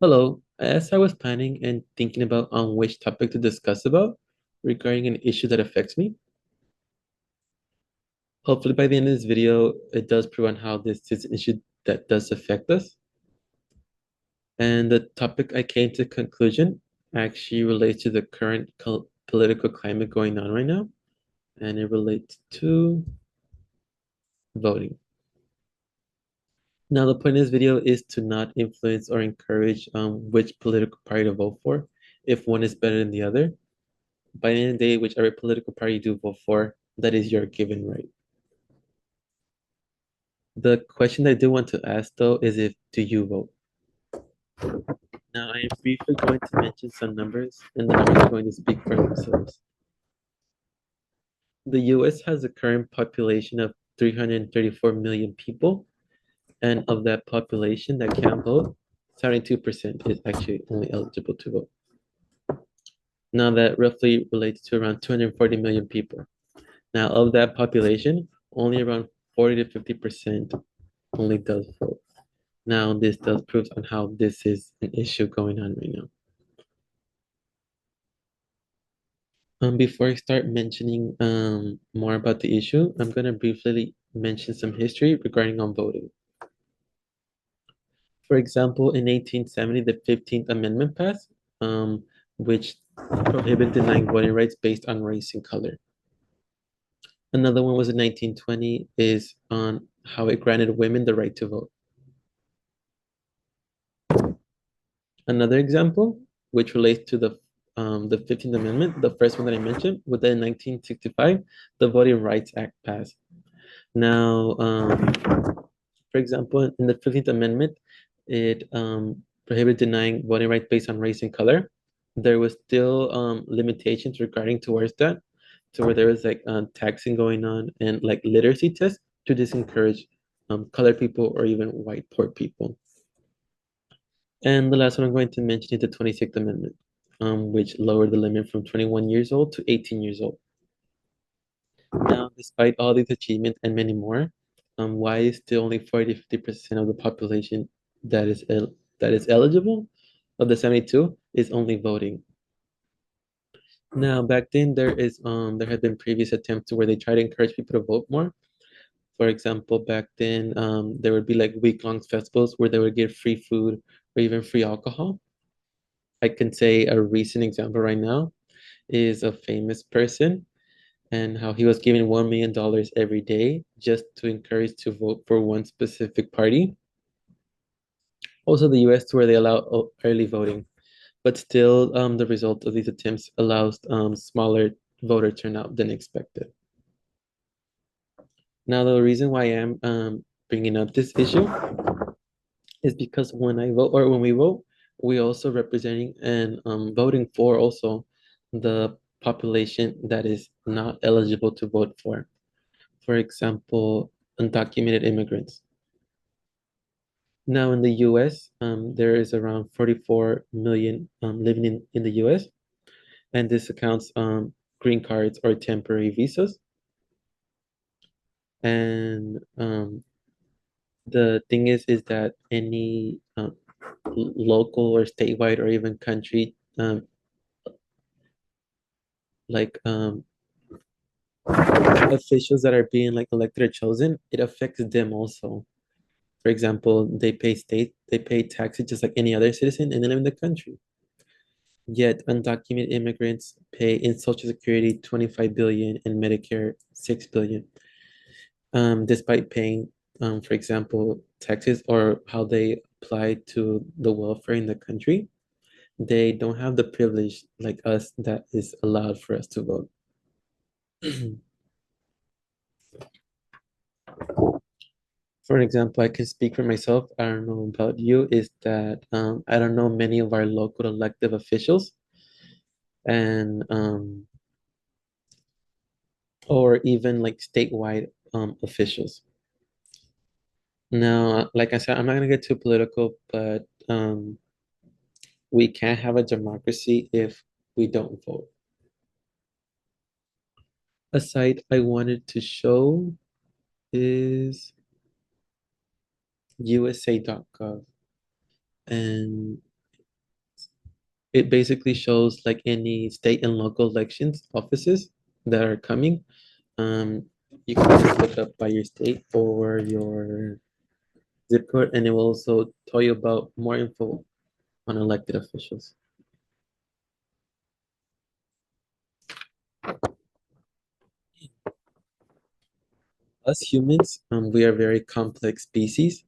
Hello. As I was planning and thinking about on which topic to discuss about regarding an issue that affects me, hopefully by the end of this video, it does prove on how this is an issue that does affect us. And the topic I came to conclusion actually relates to the current political climate going on right now, and it relates to voting. Now, the point of this video is to not influence or encourage which political party to vote for, if one is better than the other. By the end of the day, whichever political party you do vote for, that is your given right. The question I do want to ask though is if do you vote? Now I am briefly going to mention some numbers and the numbers are going to speak for themselves. The US has a current population of 334 million people, and of that population that can vote, 72% is actually only eligible to vote. Now that roughly relates to around 240 million people. Now of that population, only around 40 to 50% only does vote. Now, this does prove on how this is an issue going on right now. Before I start mentioning more about the issue, I'm going to briefly mention some history regarding on voting. For example, in 1870, the 15th Amendment passed, which prohibited denying voting rights based on race and color. Another one was in 1920, is on how it granted women the right to vote. Another example, which relates to the 15th Amendment, the first one that I mentioned, was that in 1965, the Voting Rights Act passed. Now, for example, in the 15th Amendment, it prohibited denying voting rights based on race and color. There was still limitations regarding towards that, to where there was like taxing going on and like literacy tests to discourage colored people or even white poor people. And the last one I'm going to mention is the 26th Amendment, which lowered the limit from 21 years old to 18 years old. Now, despite all these achievements and many more, why is still only 40 to 50% of the population that is eligible of the 72 is only voting? Now, back then there had been previous attempts to where they try to encourage people to vote more. For example, back then there would be like week-long festivals where they would give free food or even free alcohol. I can say a recent example right now is a famous person and how he was given $1 million every day just to encourage to vote for one specific party. Also, the US, where they allow early voting, but still, the result of these attempts allows smaller voter turnout than expected. Now, the reason why I am bringing up this issue is because when I vote or when we vote, we also representing and voting for also the population that is not eligible to vote for. For example, undocumented immigrants. Now in the US, there is around 44 million living in the US, and this accounts green cards or temporary visas. And the thing is that any local or statewide or even country like officials that are being like elected or chosen, it affects them also. For example, they pay taxes just like any other citizen and they live in the country. Yet undocumented immigrants pay in Social Security 25 billion and Medicare 6 billion. Despite paying, for example, taxes or how they apply to the welfare in the country, they don't have the privilege like us that is allowed for us to vote. For an example, I can speak for myself. I don't know about you, is that I don't know many of our local elective officials and or even like statewide officials. Now, like I said, I'm not gonna get too political, but we can't have a democracy if we don't vote. A site I wanted to show is USA.gov. And It basically shows like any state and local elections offices that are coming. Um, you can just look up by your state or your zip code, and it will also tell you about more info on elected officials. Us humans, we are very complex species,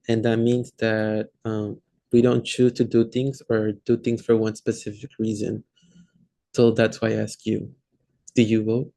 and that means that we don't choose to do things or do things for one specific reason. So that's why I ask you, do you vote?